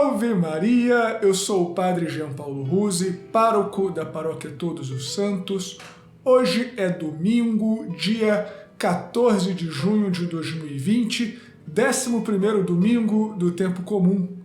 Salve Maria! Eu sou o Padre Jean Paulo Ruse, pároco da Paróquia Todos os Santos. Hoje é domingo, dia 14 de junho de 2020, 11º domingo do Tempo Comum.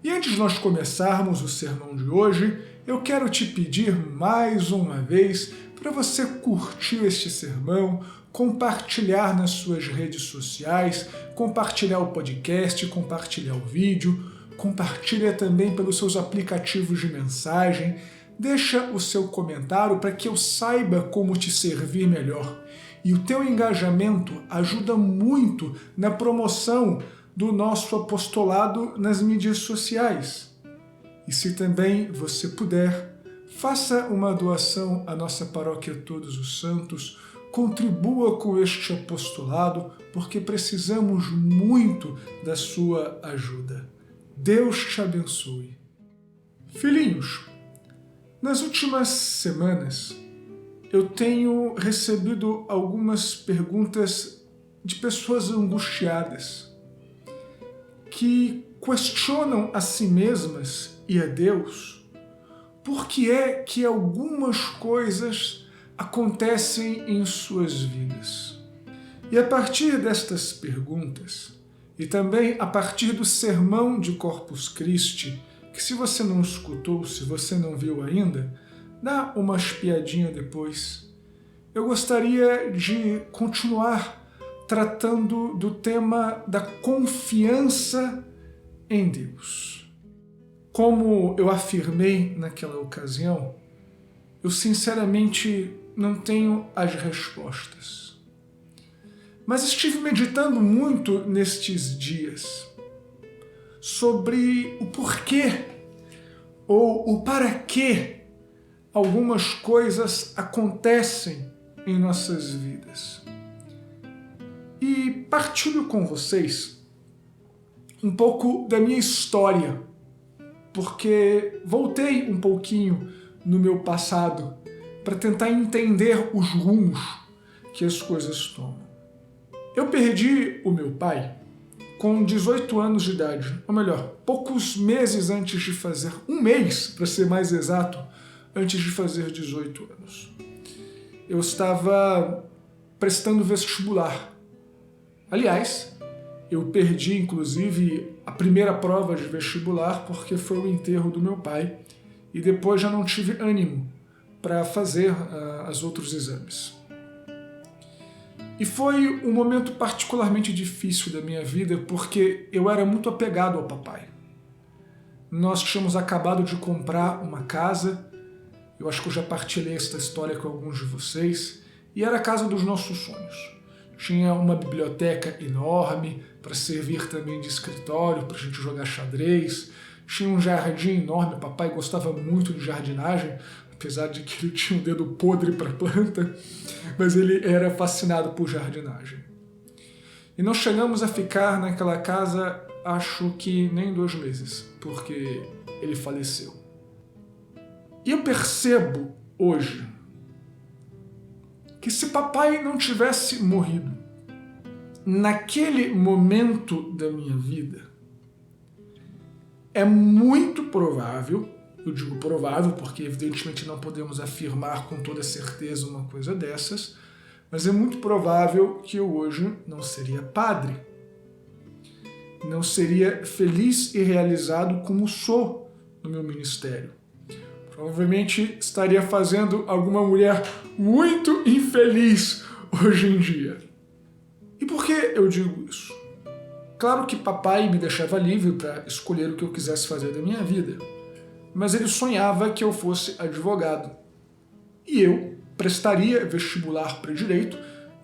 E antes de nós começarmos o sermão de hoje, eu quero te pedir mais uma vez para você curtir este sermão, compartilhar nas suas redes sociais, compartilhar o podcast, compartilhar o vídeo, compartilha também pelos seus aplicativos de mensagem, deixa o seu comentário para que eu saiba como te servir melhor. E o teu engajamento ajuda muito na promoção do nosso apostolado nas mídias sociais. E se também você puder, faça uma doação à nossa Paróquia Todos os Santos, contribua com este apostolado, porque precisamos muito da sua ajuda. Deus te abençoe. Filhinhos, nas últimas semanas eu tenho recebido algumas perguntas de pessoas angustiadas que questionam a si mesmas e a Deus por que é que algumas coisas acontecem em suas vidas. E a partir destas perguntas, e também a partir do sermão de Corpus Christi, que se você não escutou, se você não viu ainda, dá uma espiadinha depois. Eu gostaria de continuar tratando do tema da confiança em Deus. Como eu afirmei naquela ocasião, eu sinceramente não tenho as respostas. Mas estive meditando muito nestes dias sobre o porquê ou o para que algumas coisas acontecem em nossas vidas. E partilho com vocês um pouco da minha história, porque voltei um pouquinho no meu passado para tentar entender os rumos que as coisas tomam. Eu perdi o meu pai com 18 anos de idade, ou melhor, poucos meses antes de fazer, um mês, para ser mais exato, antes de fazer 18 anos. Eu estava prestando vestibular. Aliás, eu perdi inclusive a primeira prova de vestibular porque foi o enterro do meu pai e depois já não tive ânimo para fazer os outros exames. E foi um momento particularmente difícil da minha vida porque eu era muito apegado ao papai. Nós tínhamos acabado de comprar uma casa, eu acho que eu já partilhei esta história com alguns de vocês, e era a casa dos nossos sonhos. Tinha uma biblioteca enorme para servir também de escritório, para a gente jogar xadrez, tinha um jardim enorme, papai gostava muito de jardinagem, apesar de que ele tinha um dedo podre para planta, mas ele era fascinado por jardinagem. E nós chegamos a ficar naquela casa, acho que nem 2 meses, porque ele faleceu. E eu percebo hoje que se papai não tivesse morrido naquele momento da minha vida, é muito provável, eu digo provável porque evidentemente não podemos afirmar com toda certeza uma coisa dessas, mas é muito provável que eu hoje não seria padre, não seria feliz e realizado como sou no meu ministério. Provavelmente estaria fazendo alguma mulher muito infeliz hoje em dia. E por que eu digo isso? Claro que papai me deixava livre para escolher o que eu quisesse fazer da minha vida, mas ele sonhava que eu fosse advogado. E eu prestaria vestibular para direito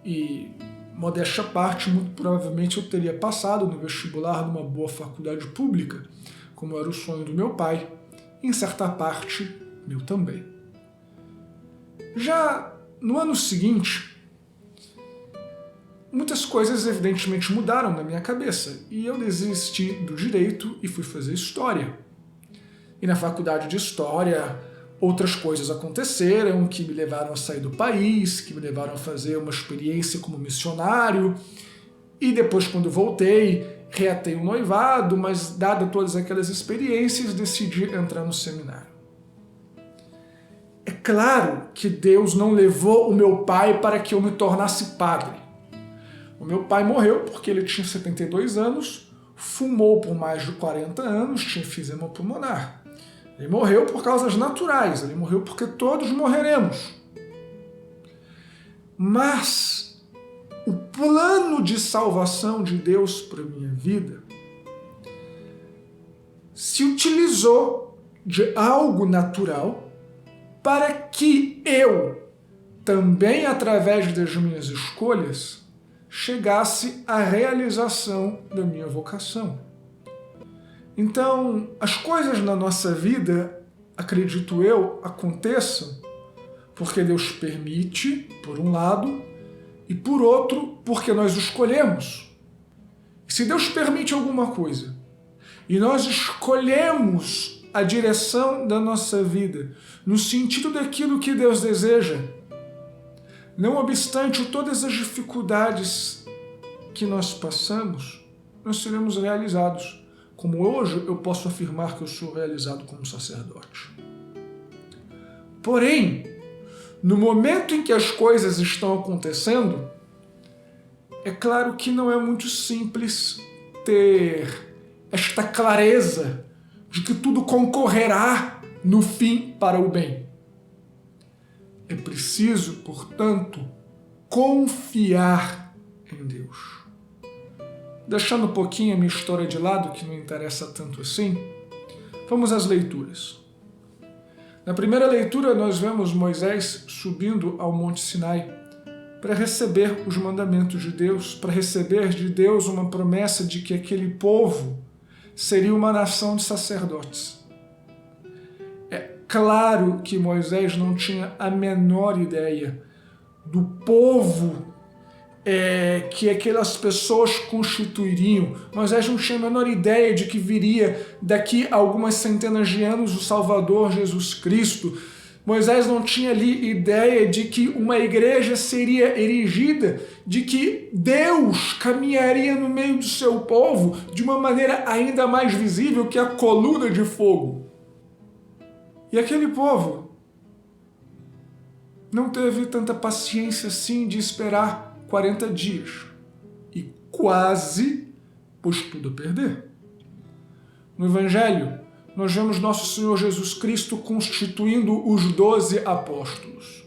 e, modéstia à parte, muito provavelmente eu teria passado no vestibular numa boa faculdade pública, como era o sonho do meu pai, e em certa parte, meu também. Já no ano seguinte, muitas coisas evidentemente mudaram na minha cabeça e eu desisti do direito e fui fazer história. E na faculdade de história, outras coisas aconteceram que me levaram a sair do país, que me levaram a fazer uma experiência como missionário. E depois, quando voltei, reatei o noivado, mas dada todas aquelas experiências, decidi entrar no seminário. É claro que Deus não levou o meu pai para que eu me tornasse padre. O meu pai morreu porque ele tinha 72 anos, fumou por mais de 40 anos, tinha enfisema pulmonar. Ele morreu por causas naturais, ele morreu porque todos morreremos. Mas o plano de salvação de Deus para a minha vida se utilizou de algo natural para que eu, também através das minhas escolhas, chegasse à realização da minha vocação. Então, as coisas na nossa vida, acredito eu, aconteçam porque Deus permite, por um lado, e por outro, porque nós escolhemos. Se Deus permite alguma coisa e nós escolhemos a direção da nossa vida no sentido daquilo que Deus deseja, não obstante todas as dificuldades que nós passamos, nós seremos realizados. Como hoje eu posso afirmar que eu sou realizado como sacerdote. Porém, no momento em que as coisas estão acontecendo, é claro que não é muito simples ter esta clareza de que tudo concorrerá no fim para o bem. É preciso, portanto, confiar em Deus. Deixando um pouquinho a minha história de lado, que não interessa tanto assim, vamos às leituras. Na primeira leitura, nós vemos Moisés subindo ao Monte Sinai para receber os mandamentos de Deus, para receber de Deus uma promessa de que aquele povo seria uma nação de sacerdotes. É claro que Moisés não tinha a menor ideia do povo que aquelas pessoas constituiriam. Moisés não tinha a menor ideia de que viria daqui a algumas centenas de anos o Salvador Jesus Cristo. Moisés não tinha ali ideia de que uma igreja seria erigida, de que Deus caminharia no meio do seu povo de uma maneira ainda mais visível que a coluna de fogo. E aquele povo não teve tanta paciência assim de esperar 40 dias e quase pôs tudo a perder. No Evangelho, nós vemos nosso Senhor Jesus Cristo constituindo os 12 apóstolos.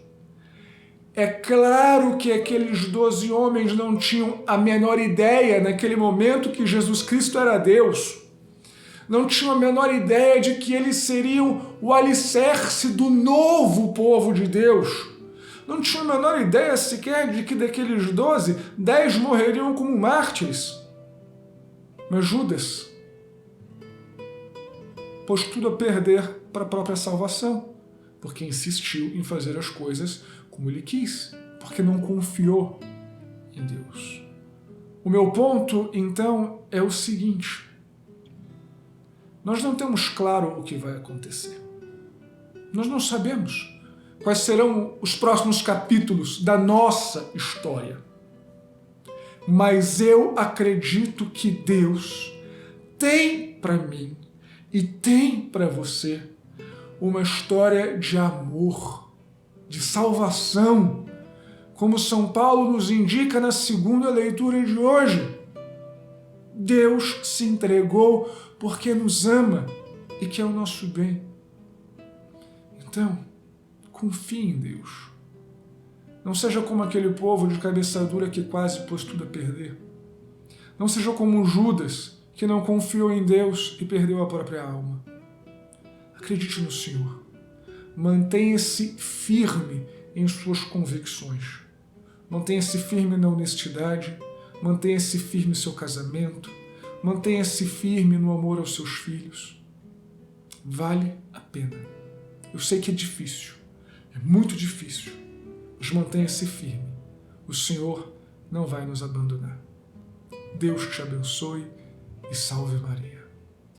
É claro que aqueles 12 homens não tinham a menor ideia naquele momento que Jesus Cristo era Deus. Não tinham a menor ideia de que eles seriam o alicerce do novo povo de Deus. Não tinha a menor ideia sequer de que daqueles 12, 10 morreriam como mártires. Mas Judas pôs tudo a perder para a própria salvação, porque insistiu em fazer as coisas como ele quis, porque não confiou em Deus. O meu ponto, então, é o seguinte: nós não temos claro o que vai acontecer. Nós não sabemos quais serão os próximos capítulos da nossa história. Mas eu acredito que Deus tem para mim e tem para você uma história de amor, de salvação, como São Paulo nos indica na segunda leitura de hoje. Deus se entregou porque nos ama e quer o nosso bem. Então, confie em Deus. Não seja como aquele povo de cabeça dura que quase pôs tudo a perder. Não seja como Judas, que não confiou em Deus e perdeu a própria alma. Acredite no Senhor. Mantenha-se firme em suas convicções. Mantenha-se firme na honestidade. Mantenha-se firme em seu casamento. Mantenha-se firme no amor aos seus filhos. Vale a pena. Eu sei que é difícil. É muito difícil, mas mantenha-se firme. O Senhor não vai nos abandonar. Deus te abençoe e salve Maria.